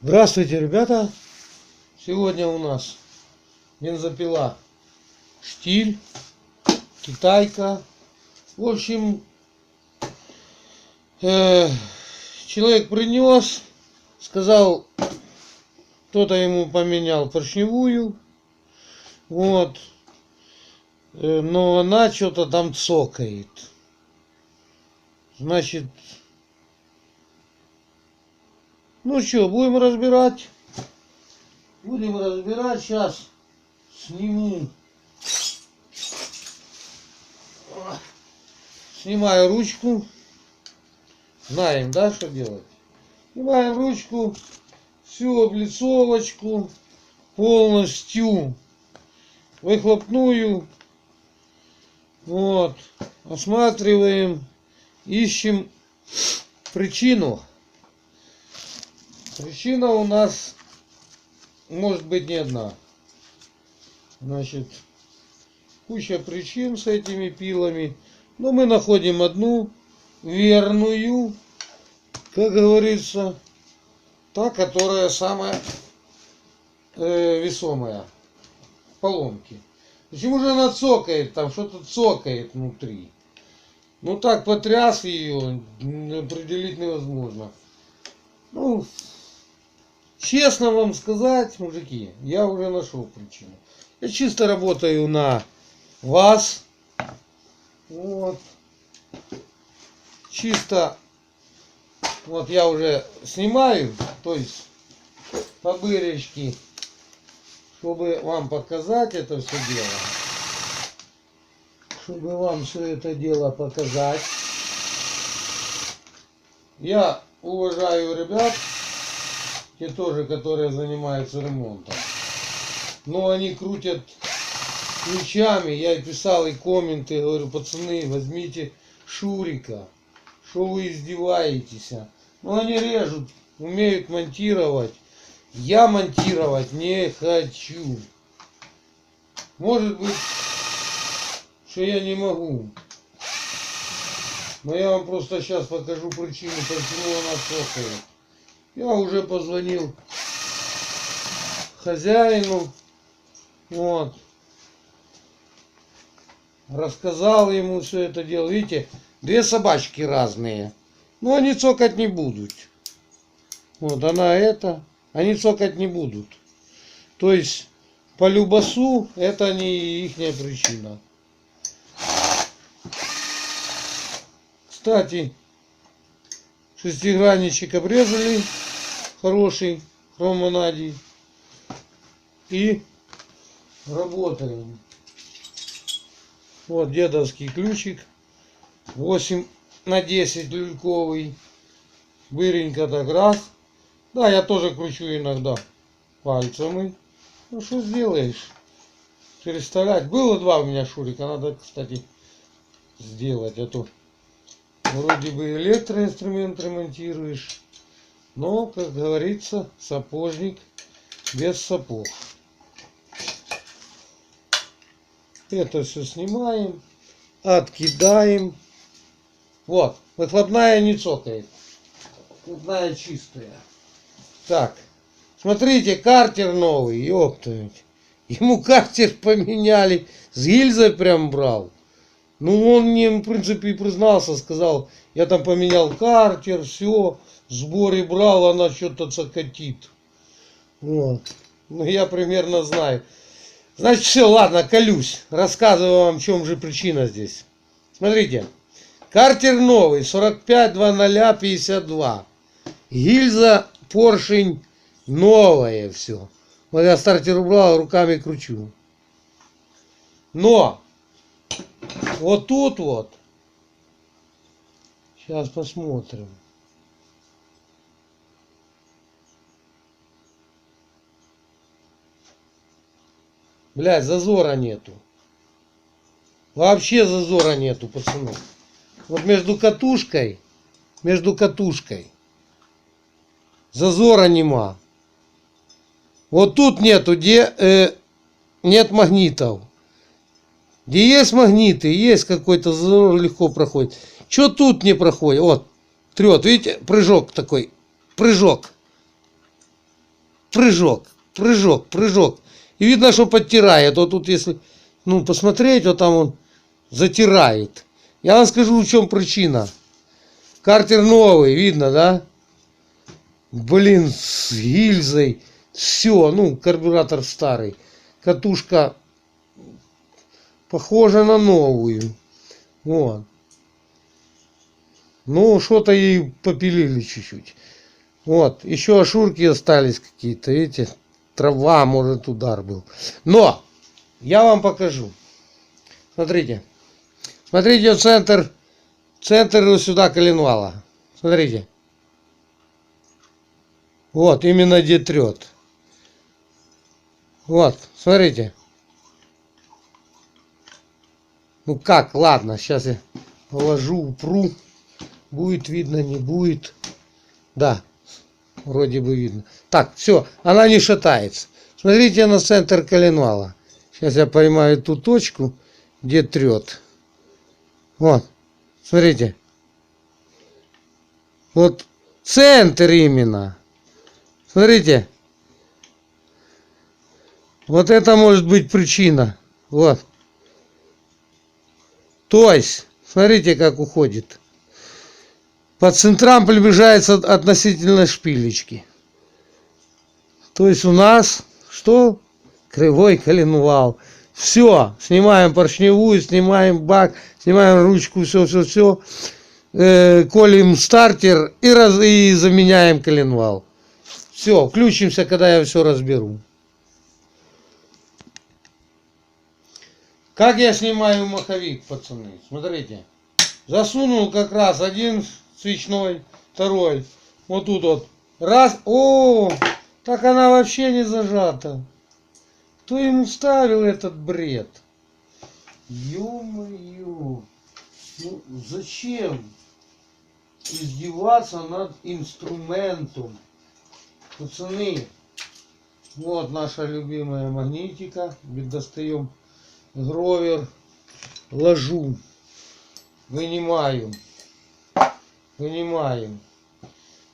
Здравствуйте, ребята! Сегодня у нас бензопила Штиль, китайка. В общем, человек принес, сказал, кто-то ему поменял поршневую, вот, но она что-то там цокает. Значит, ну что, будем разбирать. Будем разбирать. Сейчас сниму. Снимаю ручку. Знаем, да, что делать? Снимаем ручку. Всю облицовочку полностью выхлопную. Вот. Осматриваем. Ищем причину. Причина у нас может быть не одна. Значит, куча причин с этими пилами. Но мы находим одну верную, как говорится, та, которая самая весомая. Поломки. Почему же она цокает? Там что-то цокает внутри. Ну так потряс ее, определить невозможно. Ну, честно вам сказать, мужики, я уже нашел причину. Я чисто работаю на вас. Вот. Чисто. Вот я уже снимаю, то есть по быречке, чтобы вам показать это все дело. Чтобы вам все это дело показать. Я уважаю ребят, те тоже, которые занимаются ремонтом. Но они крутят ключами. Я и писал и комменты, говорю, пацаны, возьмите Шурика. Что вы издеваетесь? Ну они режут, умеют монтировать. Я монтировать не хочу. Может быть, что я не могу. Но я вам просто сейчас покажу причину, почему она цокает. Я уже позвонил хозяину. Вот. Рассказал ему все это дело. Видите, две собачки разные. Но они цокать не будут. Вот она это. Они цокать не будут. То есть по любасу это не ихняя причина. Кстати, шестигранничек обрезали, хороший, хромонадий. И работаем. Вот дедовский ключик, 8х10 люльковый. Быренько так раз. Да, я тоже кручу иногда пальцами. Ну что сделаешь? Переставлять. Было два у меня Шурика, надо, кстати, сделать. А то вроде бы электроинструмент ремонтируешь, но, как говорится, сапожник без сапог. Это все снимаем, откидаем. Вот, выхлопная не цокает. Выхлопная чистая. Так, смотрите, картер новый, ёптать. Ему картер поменяли, с гильзой прям брал. Ну, он мне, в принципе, и признался, сказал, я там поменял картер, все, в сборе брал, она что-то цокотит. Вот. Ну, я примерно знаю. Значит, все, ладно, колюсь. Рассказываю вам, в чем же причина здесь. Смотрите, картер новый, 450052. Гильза, поршень, новое все. Вот я стартер убрал, руками кручу. Но вот тут вот. Сейчас посмотрим. Блядь, зазора нету. Вообще зазора нету, пацаны. Вот между катушкой зазора нема. Вот тут нету, где нет магнитов. Где есть магниты, есть какой-то зазор, легко проходит. Что тут не проходит? Вот, трет, видите, прыжок такой, прыжок. прыжок, прыжок, прыжок. И видно, что подтирает. Вот тут если, ну, посмотреть, вот там он затирает. Я вам скажу, в чем причина. Картер новый, видно, да? Блин, с гильзой. Все, ну, карбюратор старый. Катушка похожа на новую. Вот. Ну, что-то ей попилили чуть-чуть. Вот, еще ошурки остались какие-то, видите? Трава, может, удар был. Но я вам покажу. Смотрите. Смотрите, центр вот сюда коленвала. Смотрите. Вот, именно где трет. Вот, смотрите. Ну как, ладно, сейчас я положу, упру. Будет видно, не будет. Да, вроде бы видно. Так, все, она не шатается. Смотрите на центр коленвала. Сейчас я поймаю ту точку, где трет. Вот, смотрите. Вот центр именно. Смотрите. Вот это может быть причина. Вот. То есть, смотрите, как уходит. По центрам приближается относительно шпилечки. То есть у нас что? Кривой коленвал. Все, снимаем поршневую, снимаем бак, снимаем ручку, все. Колем стартер и заменяем коленвал. Все, включимся, когда я все разберу. Как я снимаю маховик, пацаны? Смотрите. Засунул как раз один свечной, второй. Вот тут вот. Раз. О, так она вообще не зажата. Кто ему ставил этот бред? Ё-моё. Ну зачем издеваться над инструментом? Пацаны. Вот наша любимая магнитика. Достаем гровер. Ложу. Вынимаем.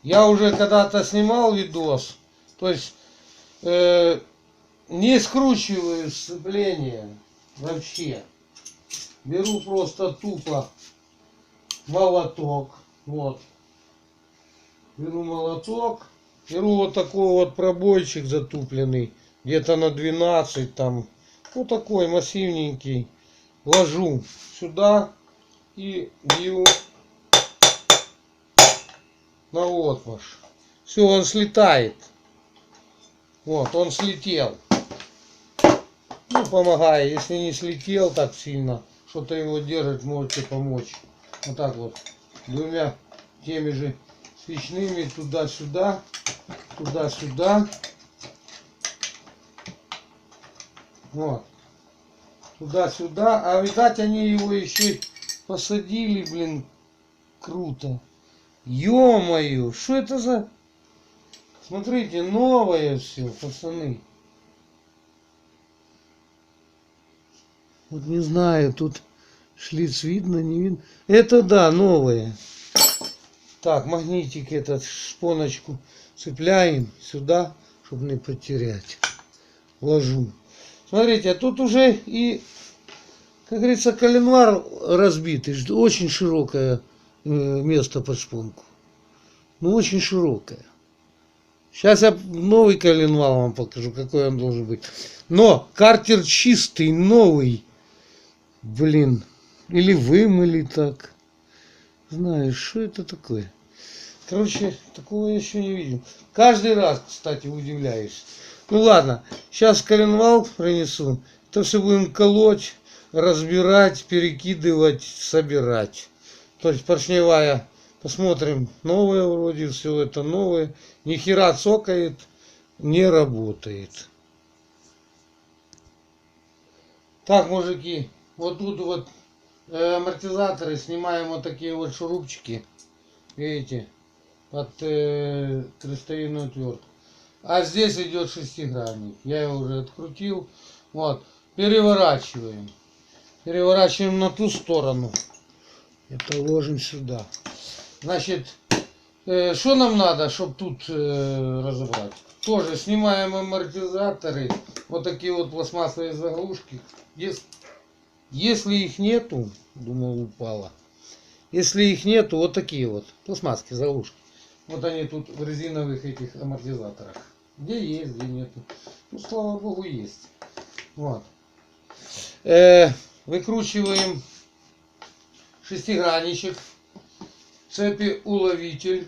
Я уже когда-то снимал видос. То есть не скручиваю сцепление вообще. Беру просто тупо молоток. Вот. Беру молоток. Беру вот такой вот пробойчик затупленный. Где-то на 12 там. Вот такой массивненький. Ложу сюда и бью на отмашь. Все, он слетает. Вот, он слетел. Ну, помогай. Если не слетел так сильно, что-то его держит, можете помочь. Вот так вот. Двумя теми же свечными туда-сюда. Туда-сюда. Вот. Туда-сюда. А видать, они его еще посадили, блин. Круто. Ё-моё, что это за... Смотрите, новое все, пацаны. Вот не знаю, тут шлиц видно, не видно. Это да, новое. Так, магнитик этот, шпоночку цепляем сюда, чтобы не потерять. Ложу. Смотрите, а тут уже и, как говорится, коленвал разбитый. Очень широкое место под шпонку. Ну, очень широкое. Сейчас я новый коленвал вам покажу, какой он должен быть. Но картер чистый, новый. Блин. Или вымыли так. Знаешь, что это такое? Короче, такого я еще не видел. Каждый раз, кстати, удивляюсь. Ну ладно, сейчас коленвал принесу. Это все будем колоть, разбирать, перекидывать, собирать. То есть поршневая, посмотрим, новое вроде, все это новое. Ни хера цокает, не работает. Так, мужики, вот тут вот амортизаторы снимаем вот такие вот шурупчики. Видите, под крестовинную отвертку. А здесь идет шестигранник. Я его уже открутил. Вот, переворачиваем. Переворачиваем на ту сторону. Это ложим сюда. Значит, Что нам надо, чтобы тут разобрать? Тоже снимаем амортизаторы. Вот такие вот пластмассовые заглушки. Если их нету, думал, упала. Если их нету, вот такие вот пластмассовые заглушки. Вот они тут в резиновых этих амортизаторах. Где есть, где нету. Ну, слава богу, есть. Вот. Выкручиваем шестигранничек. Цепи уловитель.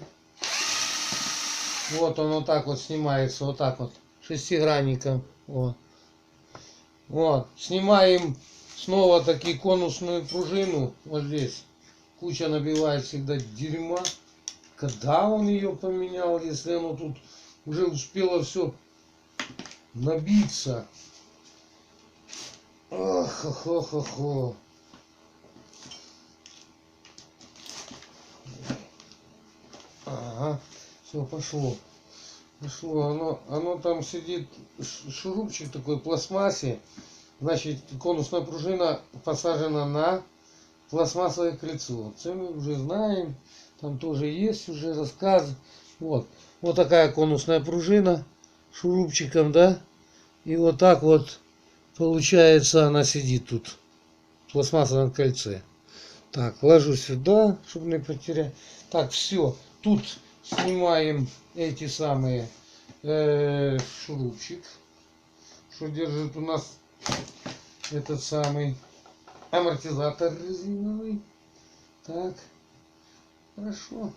Вот он вот так вот снимается. Вот так вот. Шестигранником. Вот. Вот. Снимаем снова таки конусную пружину. Вот здесь. Куча набивает всегда дерьма. Когда он ее поменял, если оно тут уже успело все набиться. Ох, ох, ох, ох, ох. Ага, все, пошло. Пошло. Оно там сидит, шурупчик такой в пластмассе. Значит, конусная пружина посажена на пластмассовое кольцо. Это мы уже знаем. Там тоже есть уже рассказ. Вот. Вот такая конусная пружина шурупчиком, да? И вот так вот получается она сидит тут в пластмассовом кольце. Так, ложу сюда, чтобы не потерять. Так, все. Тут снимаем эти самые шурупчик, что держит у нас этот самый амортизатор резиновый. Так, хорошо.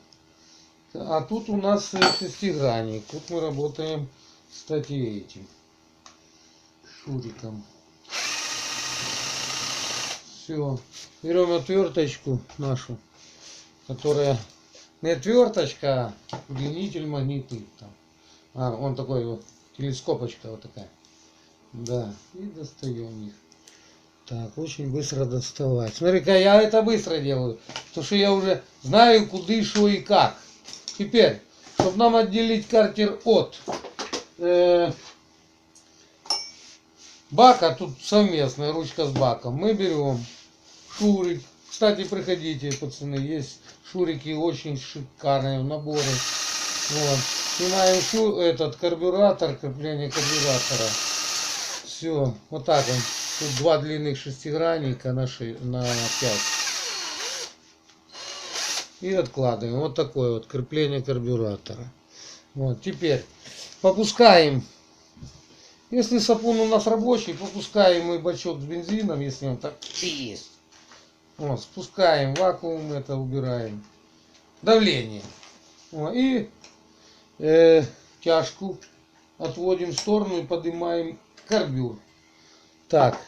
А тут у нас шестигранник. Тут мы работаем, кстати, этим шуриком. Все. Берем отверточку нашу, которая не отверточка, а удлинитель магнитный. Там. Он такой вот, телескопочка вот такая. Да, и достаем их. Так, очень быстро доставать. Смотри-ка, я это быстро делаю, потому что я уже знаю, куда, что и как. Теперь, чтобы нам отделить картер от бака, тут совместная ручка с баком, мы берем шурик. Кстати, приходите, пацаны, есть шурики очень шикарные в наборе. Вот. Снимаем этот карбюратор, крепление карбюратора. Все, вот так он. Тут два длинных шестигранника на 5. И откладываем. Вот такое вот крепление карбюратора. Вот, теперь попускаем. Если сапун у нас рабочий, попускаем мы бачок с бензином, если он так есть. Вот, спускаем вакуум, это убираем. Давление. Вот, и тяжку отводим в сторону и поднимаем карбюр. Так,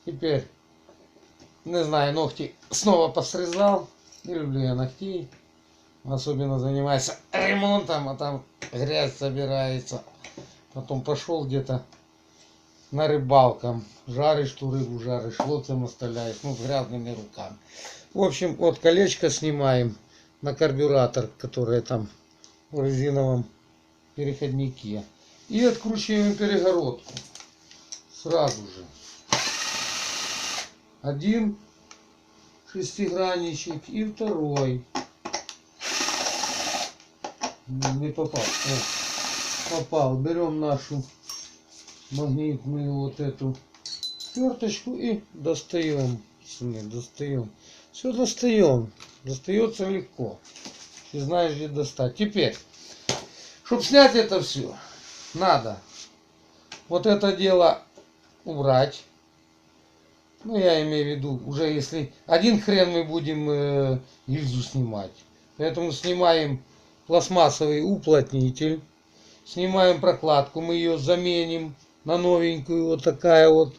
теперь, не знаю, ногти снова посрезал. Не люблю я ногтей. Особенно занимается ремонтом, а там грязь собирается. Потом пошел где-то на рыбалкам. Жаришь ту рыбу, жаришь, лоцем оставляешь, ну, с грязными руками. В общем, вот колечко снимаем на карбюратор, которое там в резиновом переходнике. И откручиваем перегородку. Сразу же. Один шестигранничек и второй. Не попал. О, попал. Берем нашу магнитную вот эту сверточку и достаем. Достаем. Все достаем. Достается легко. Ты знаешь, где достать. Теперь, чтобы снять это все, надо вот это дело убрать. Ну, я имею в виду, уже если один хрен мы будем гильзу снимать. Поэтому снимаем пластмассовый уплотнитель. Снимаем прокладку, мы ее заменим на новенькую, вот такая вот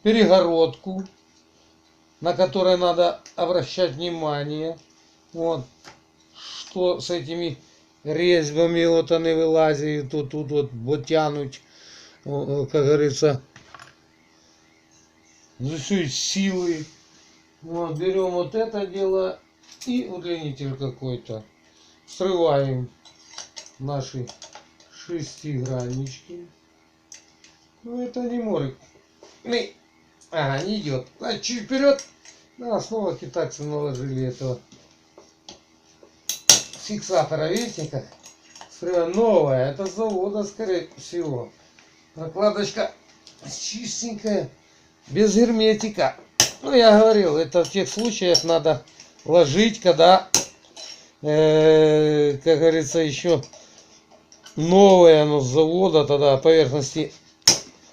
перегородку, на которой надо обращать внимание. Вот, что с этими резьбами, вот они вылазят, тут вот тянуть, как говорится, за всей силы. Вот, берем вот это дело и удлинитель какой-то. Срываем наши шестиграннички. Ну, это не морик. Ага, не идет. А чуть вперед. Да, снова китайцы наложили этого фиксатора, видите как? Новая, это с завода, скорее всего. Прокладочка чистенькая, без герметика. Ну, я говорил, это в тех случаях надо ложить, когда, как говорится, еще новое оно с завода, тогда поверхности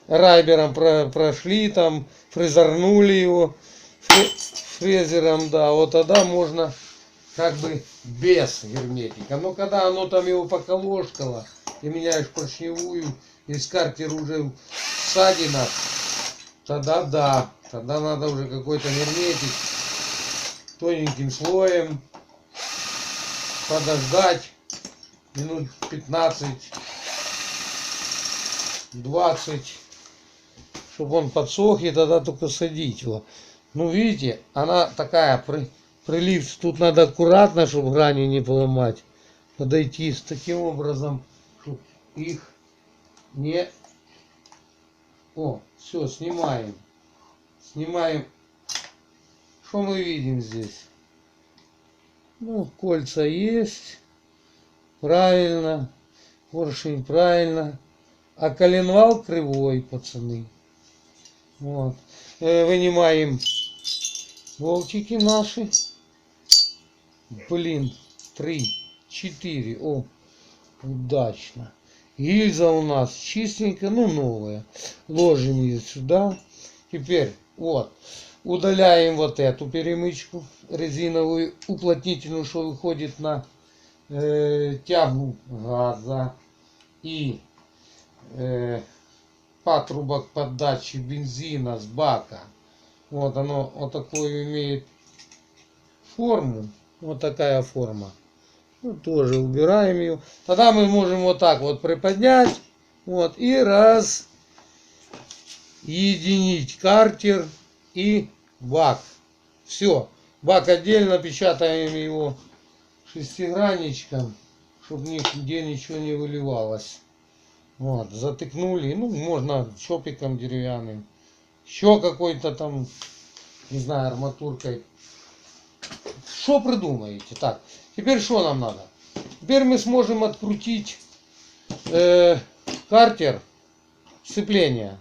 райбером прошли, там, фрезернули его фрезером, да, вот тогда можно как бы без герметика. Но когда оно там его поколошкало, и меняешь поршневую, и картер уже в ссадинах, тогда да, тогда надо уже какой-то герметик тоненьким слоем подождать минут 15-20, чтобы он подсох, и тогда только садить его. Ну, видите, она такая, прилив, тут надо аккуратно, чтобы грани не поломать, подойти с таким образом, чтобы их не... О, все, снимаем. Снимаем. Что мы видим здесь? Ну, кольца есть. Правильно. Поршень правильно. А коленвал кривой, пацаны. Вот. Вынимаем болтики наши. Блин, 3, 4. О, удачно. Гильза у нас чистенькая, ну новая. Ложим ее сюда. Теперь вот удаляем вот эту перемычку резиновую, уплотнительную, что выходит на тягу газа и патрубок подачи бензина с бака. Вот оно вот такую имеет форму. Вот такая форма. Ну, тоже убираем ее. Тогда мы можем вот так вот приподнять. Вот. И разъединить картер и бак. Все. Бак отдельно, печатаем его шестигранничком, чтобы нигде ничего не выливалось. Вот. Затыкнули. Ну, можно чопиком деревянным. Еще какой-то там, не знаю, арматуркой. Что придумаете? Так, теперь что нам надо? Теперь мы сможем открутить картер сцепления.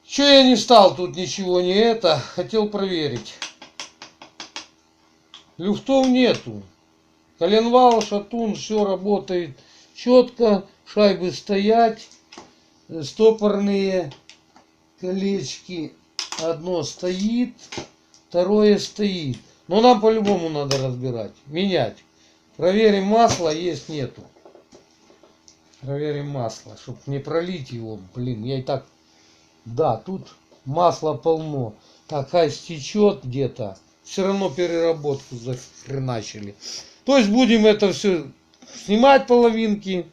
Что я не стал тут ничего не это, хотел проверить. Люфтов нету. Коленвал, шатун, все работает четко. Шайбы стоять. Стопорные колечки. Одно стоит, второе стоит. Но нам по-любому надо разбирать, менять. Проверим масло, есть нету. Проверим масло, чтобы не пролить его. Блин, я и так... Да, тут масла полно. Так, хай стечет где-то. Все равно переработку захреначили. То есть будем это все снимать половинки.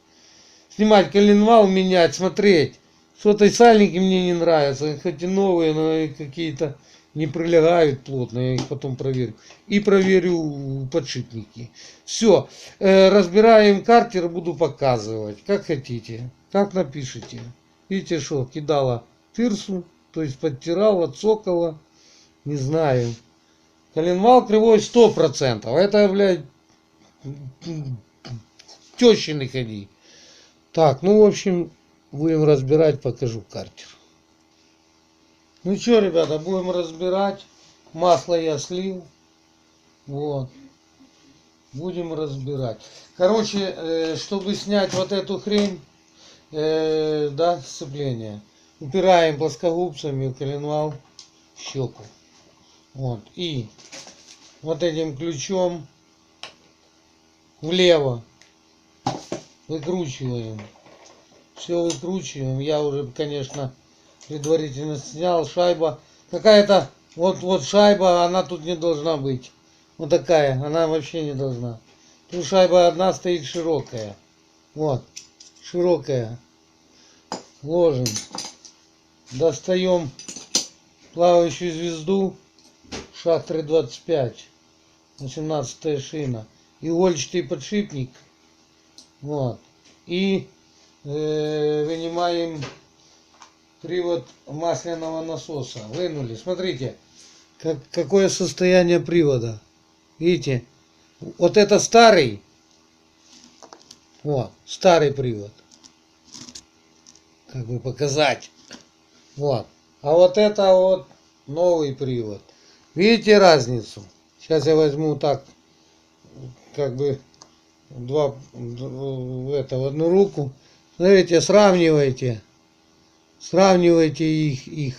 Снимать коленвал, менять, смотреть. Что-то сальники мне не нравятся. Хоть и новые, но и какие-то не прилегают плотно. Я их потом проверю. И проверю подшипники. Все. Разбираем картер, буду показывать. Как хотите. Как напишите. Видите, что кидала тырсу. То есть подтирала, цокала. Не знаю. Коленвал кривой 100%. Это, блядь, тещины ходи. Так, ну, в общем, будем разбирать, покажу картер. Ну что, ребята, будем разбирать. Масло я слил. Вот. Будем разбирать. Короче, чтобы снять вот эту хрень, да, сцепление, упираем плоскогубцами в коленвал щеку. Вот. И вот этим ключом влево выкручиваем. Все выкручиваем. Я уже, конечно, предварительно снял. Шайба какая-то, вот шайба, она тут не должна быть. Вот такая, она вообще не должна. Тут шайба одна стоит широкая. Вот, широкая. Ложим. Достаем плавающую звезду. Шаг 325. 18 шина. Игольчатый подшипник. Вот. И вынимаем привод масляного насоса. Вынули. Смотрите, какое состояние привода. Видите? Вот это старый. Вот, старый привод. Как бы показать. Вот. А вот это вот новый привод. Видите разницу? Сейчас я возьму так, как бы, в одну руку. Смотрите, сравнивайте. Сравнивайте их.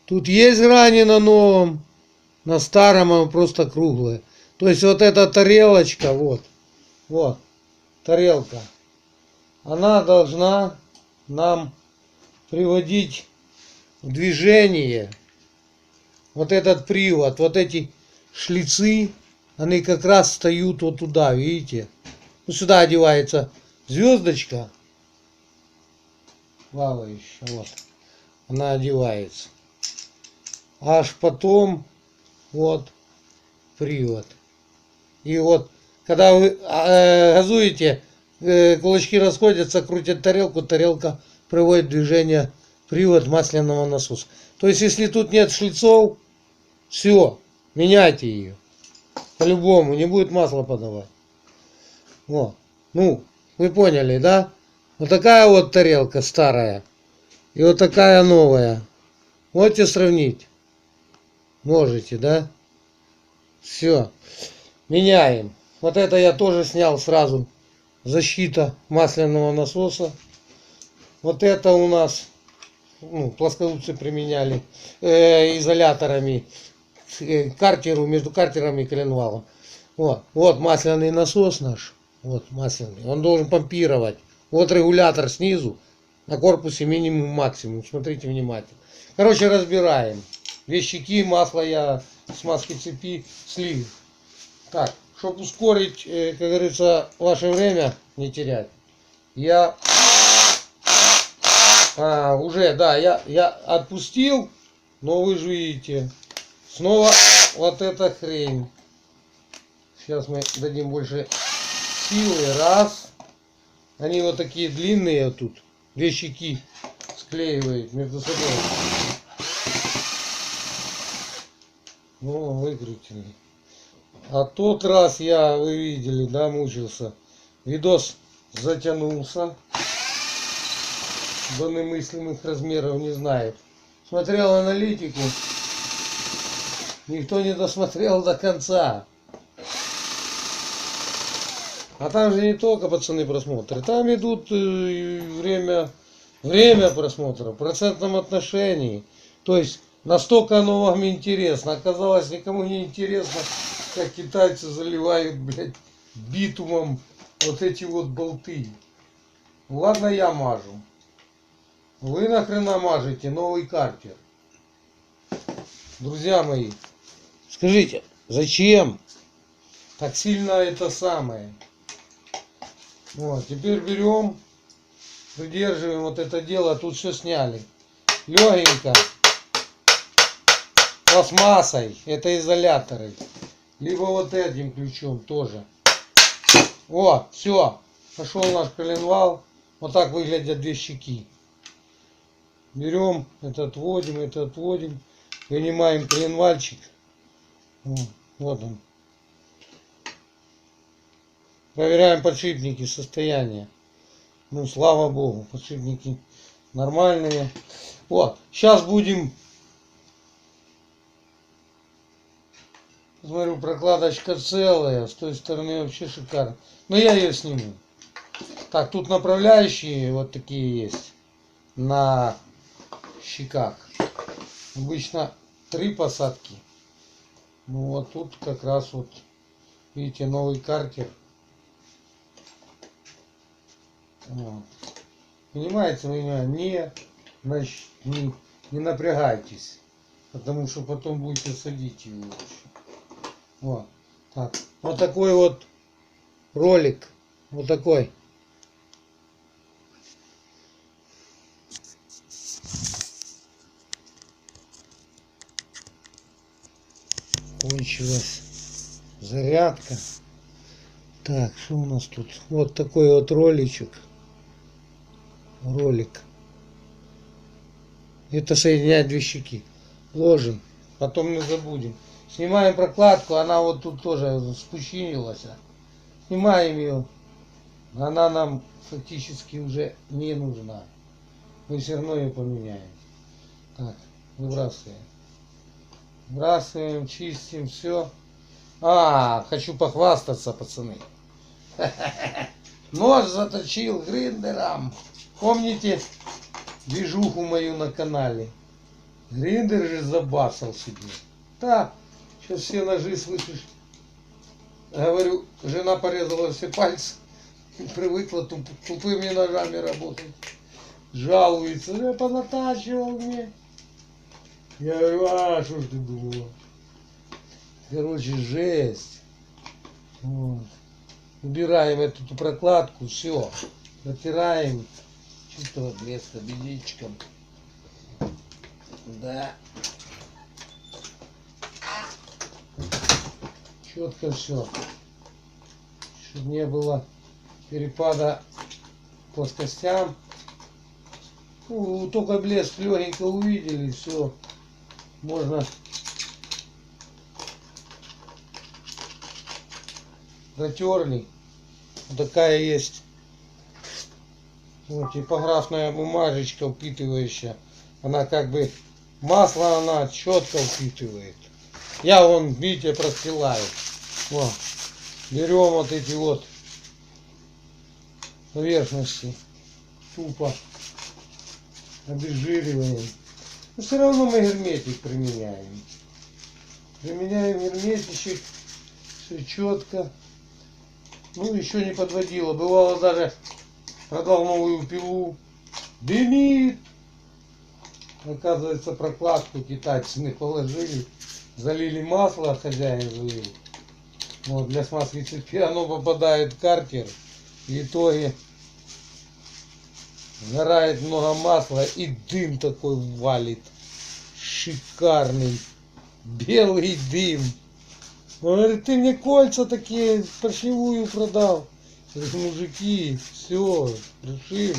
Тут есть грани на новом, на старом оно просто круглое. То есть вот эта тарелочка, вот, тарелка, она должна нам приводить в движение вот этот привод, вот эти шлицы, они как раз встают вот туда, видите? Ну, сюда одевается звездочка плавающая, вот, она одевается. Аж потом вот привод. И вот, когда вы газуете, кулачки расходятся, крутят тарелку, тарелка приводит в движение привод масляного насоса. То есть, если тут нет шлицов, все, меняйте ее. По-любому, не будет масла подавать. Вот. Ну, вы поняли, да? Вот такая вот тарелка старая. И вот такая новая. Можете сравнить? Можете, да? Все. Меняем. Вот это я тоже снял сразу. Защита масляного насоса. Вот это у нас, ну, плоскогубцы применяли изоляторами к картеру, между картером и коленвалом. Вот масляный насос наш. Вот масляный. Он должен помпировать. Вот регулятор снизу. На корпусе минимум, максимум. Смотрите внимательно. Короче, разбираем. Две щеки, масло я с маски цепи слил. Так, чтобы ускорить, как говорится, ваше время, не терять, я я отпустил, но вы же видите, снова вот эта хрень. Сейчас мы дадим больше силы. Раз. Они вот такие длинные тут. Две щеки склеивают между собой. Ну, выкрутили. А тот раз вы видели, да, мучился. Видос затянулся. До немыслимых размеров, не знаю. Смотрел аналитику. Никто не досмотрел до конца. А там же не только, пацаны, просмотры. Там идут время просмотра в процентном отношении. То есть настолько оно вам интересно. Оказалось, никому не интересно, как китайцы заливают, блядь, битумом вот эти вот болты. Ладно, я мажу. Вы нахрена мажете новый картер? Друзья мои, скажите, зачем так сильно это самое? Вот, теперь берем, придерживаем вот это дело, тут все сняли. Легенько, пластмассой, это изоляторы. Либо вот этим ключом тоже. Вот, все, пошел наш коленвал. Вот так выглядят две щеки. Берем, это отводим, вынимаем коленвальчик. Вот он. Проверяем подшипники, состояние. Ну, слава богу, подшипники нормальные. Вот, сейчас будем. Смотрю, прокладочка целая, с той стороны вообще шикарно. Но я ее сниму. Так, тут направляющие вот такие есть на щеках. Обычно 3 посадки. Ну вот тут как раз вот, видите, новый картер. Вот. Понимаете, вы не напрягайтесь, потому что потом будете садить его еще. Вот. Так. Вот такой вот ролик. Вот такой. Кончилась зарядка. Так, что у нас тут? Вот такой вот ролик. Это соединяет две щеки. Ложим. Потом не забудем. Снимаем прокладку, она вот тут тоже спущинилась. Снимаем ее. Она нам фактически уже не нужна. Мы все равно ее поменяем. Так, выбрасываем. Выбрасываем, чистим, все. Хочу похвастаться, пацаны. Нож заточил гриндером. Помните движуху мою на канале? Гриндер же забасал себе. Да, сейчас все ножи слышишь. Говорю, жена порезала все пальцы. Привыкла тупыми ножами работать. Жалуется, я понатачивал мне. Я говорю, что ж ты думала? Короче, жесть. Вот. Убираем эту прокладку, все. Протираем чистого блеска бедичком. Да. Четко все. Чтобы не было перепада плоскостям. Ну, только блеск легенько увидели, все. Можно протерли. Вот такая есть вот типографная бумажечка впитывающая. Она как бы масло она четко впитывает. Я вон, видите, простилаю. Вот. Берем вот эти вот поверхности. Тупо обезжириваем. Но все равно мы герметик применяем. Применяем герметичек. Все четко. Ну, еще не подводила. Бывало даже продал новую пилу. Дымит. Оказывается, прокладку китайцы не положили. Залили масло, хозяин залил. Вот, для смазки цепи оно попадает в картер. В итоге сгорает много масла и дым такой валит. Шикарный. Белый дым. Он говорит, ты мне кольца такие поршневую продал. Я говорю, мужики, все, решим.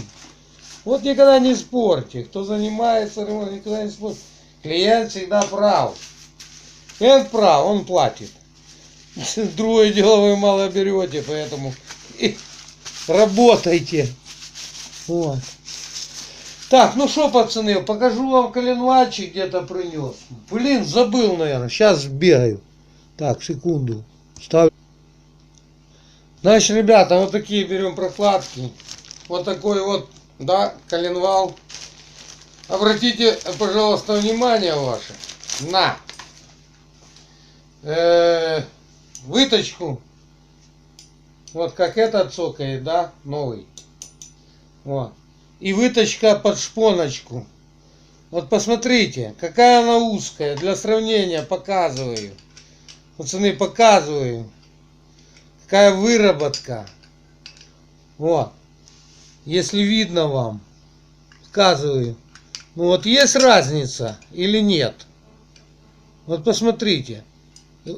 Вот никогда не спорьте. Кто занимается ремонтом, никогда не спорьте. Клиент всегда прав. Клиент прав, он платит. Другое дело вы мало берете, поэтому и работайте. Вот. Так, ну что, пацаны, покажу вам коленвальчик где-то принес. Блин, забыл, наверное. Сейчас бегаю. Так, секунду. Ставлю. Значит, ребята, вот такие берем прокладки. Вот такой вот, да, коленвал. Обратите, пожалуйста, внимание ваше на выточку. Вот как этот цокает, да, новый. Вот. И выточка под шпоночку. Вот посмотрите, какая она узкая. Для сравнения показываю. Пацаны, показываю. Какая выработка. Вот. Если видно вам, показываю. Ну вот есть разница или нет? Вот посмотрите.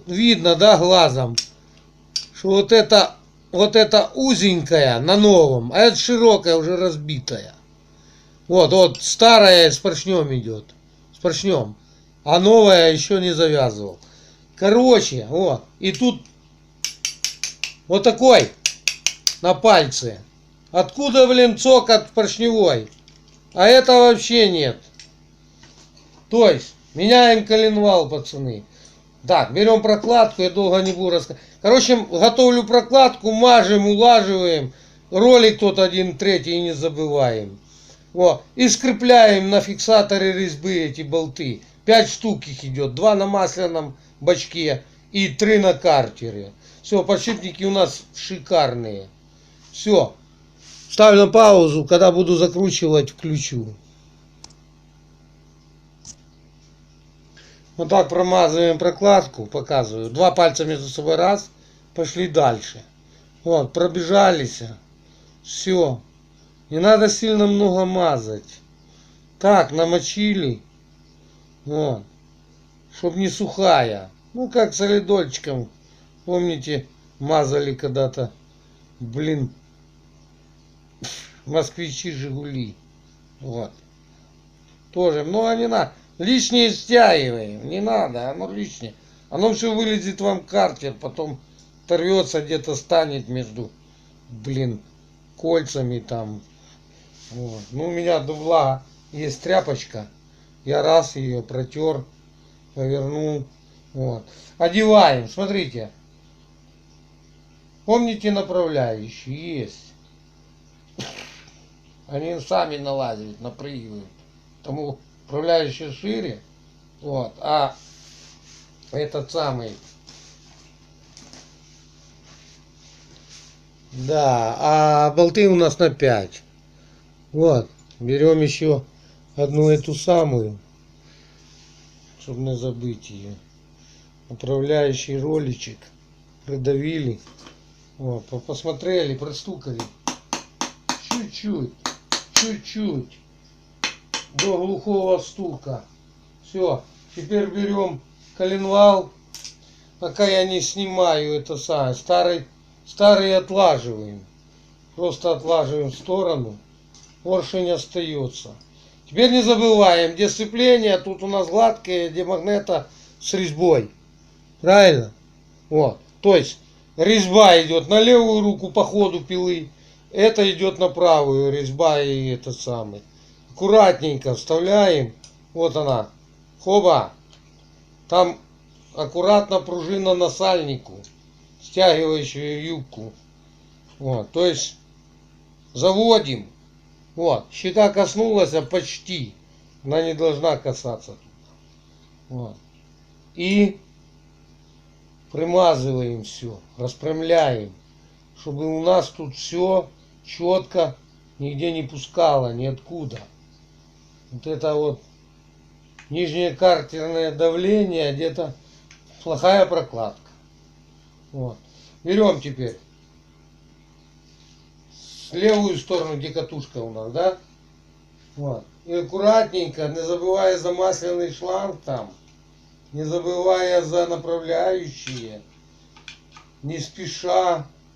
Видно, да, глазом, что вот это узенькая на новом, а это широкая, уже разбитая. Вот старая с поршнем идет. С поршнем. А новая еще не завязывал. Короче, вот. И тут вот такой на пальце. Откуда, блин, цокот поршневой? А это вообще нет. То есть, меняем коленвал, пацаны. Так, берем прокладку, я долго не буду рассказывать. Короче, готовлю прокладку, мажем, улаживаем. Ролик тот 1/3 не забываем. Вот. И скрепляем на фиксаторе резьбы эти болты. 5 штук их идет. 2 на масляном бачке и 3 на картере. Все, подшипники у нас шикарные. Все. Ставлю на паузу, когда буду закручивать, включу. Вот так промазываем прокладку, показываю. 2 пальца между собой, раз, пошли дальше. Вот, пробежались. Все. Не надо сильно много мазать. Так, намочили. Вот. Чтоб не сухая. Ну, как солидольчиком. Помните, мазали когда-то. Блин. Москвичи, Жигули. Вот. Тоже много не надо. Лишнее стягиваем. Не надо, оно лишнее. Оно все вылезет вам картер, потом торвется, где-то станет между, блин, кольцами там. Вот. Ну, у меня до влага есть тряпочка. Я раз ее протер, повернул. Вот. Одеваем, смотрите. Помните направляющие? Есть. Они сами налазят, напрыгивают. Тому направляющие шире. Вот. А этот самый. Да, а болты у нас на 5. Вот. Берем еще одну эту самую, чтобы не забыть ее. Направляющий роличек. Придавили. Вот, посмотрели, простукали. Чуть-чуть. Чуть-чуть. До глухого стука. Все. Теперь берем коленвал. Пока я не снимаю это самое. Старый отлаживаем. Просто отлаживаем в сторону. Поршень остается. Теперь не забываем, где сцепление, тут у нас гладкое, где магнета с резьбой. Правильно? Вот. То есть резьба идет на левую руку по ходу пилы. Это идет на правую, резьба и это самый. Аккуратненько вставляем. Вот она. Хоба. Там аккуратно пружина на сальнику, стягивающую юбку. Вот. То есть заводим. Вот. Щека коснулась, а почти. Она не должна касаться. Вот. И примазываем все, распрямляем, чтобы у нас тут все четко, нигде не пускало, ниоткуда. Вот это вот нижнее картерное давление, где-то плохая прокладка. Вот. Берем теперь левую сторону, где катушка у нас, да? Вот. И аккуратненько, не забывая за масляный шланг там, не забывая за направляющие, не спеша